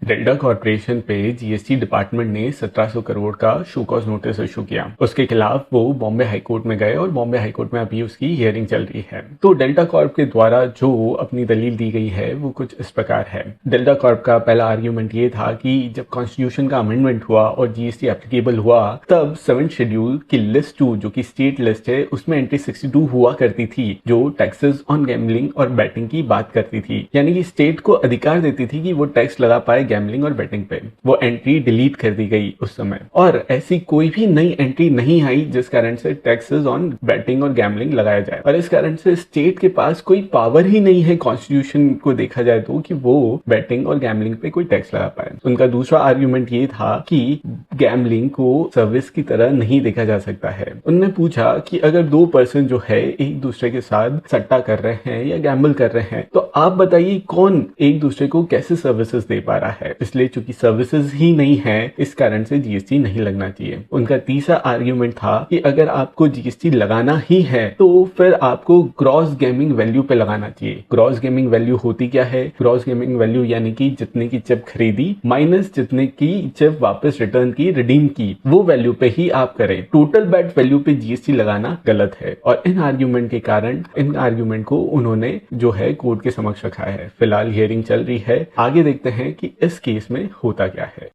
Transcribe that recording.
Delta corporation पे GST department ने 1700 करोड़ का शो कॉज नोटिस इशू किया। उसके खिलाफ वो बॉम्बे हाईकोर्ट में गए और बॉम्बे हाईकोर्ट में अभी उसकी हियरिंग चल रही है। तो डेल्टा कॉर्प के द्वारा जो अपनी दलील दी गई है वो कुछ इस प्रकार है। डेल्टा कॉर्प का पहला आर्ग्यूमेंट ये था कि जब कॉन्स्टिट्यूशन का अमेंडमेंट हुआ और जीएसटी एप्लीकेबल हुआ तब 7th शेड्यूल की लिस्ट 2 जो कि स्टेट लिस्ट है उसमें एंट्री 62 हुआ करती थी जो टैक्सेस ऑन गैम्बलिंग और बैटिंग की बात करती थी। यानी कि स्टेट को अधिकार देती थी कि वो टैक्स लगा पाए गैम्बलिंग और बैटिंग पे। वो एंट्री डिलीट कर दी गई उस समय और ऐसी कोई भी नई एंट्री नहीं आई जिस कारण से टैक्सेस ऑन बैटिंग और गैम्बलिंग लगाया जाए। और इस कारण से स्टेट के पास कोई पावर ही नहीं है कॉन्स्टिट्यूशन को देखा जाए तो कि वो बैटिंग और गैम्बलिंग पे कोई टैक्स लगा पाए। उनका दूसरा आर्ग्यूमेंट ये था कि गैम्बलिंग को सर्विस की तरह नहीं देखा जा सकता है। उन्होंने पूछा कि अगर दो पर्सन जो है एक दूसरे के साथ सट्टा कर रहे हैं या गैम्बल कर रहे हैं तो आप बताइए कौन एक दूसरे को कैसे सर्विसेज दे पा रहा है। इसलिए चूंकि सर्विसेज ही नहीं है इस कारण से जीएसटी नहीं लगना चाहिए। उनका तीसरा आर्ग्यूमेंट था कि अगर आपको जीएसटी लगाना ही है तो फिर आपको ग्रॉस गेमिंग वैल्यू पे लगाना चाहिए। ग्रॉस गेमिंग वैल्यू होती क्या है? ग्रॉस गेमिंग वैल्यू यानी कि जितने की चिप खरीदी माइनस जितने की चिप वापस रिटर्न की रिडीम की वो वैल्यू पे ही आप करें। टोटल बैट वैल्यू पे जीएसटी लगाना गलत है और इन आर्ग्यूमेंट के कारण इन आर्ग्यूमेंट को उन्होंने जो है कोर्ट के समक्ष रखा है। फिलहाल हियरिंग चल रही है, आगे देखते हैं कि इस केस में होता क्या है।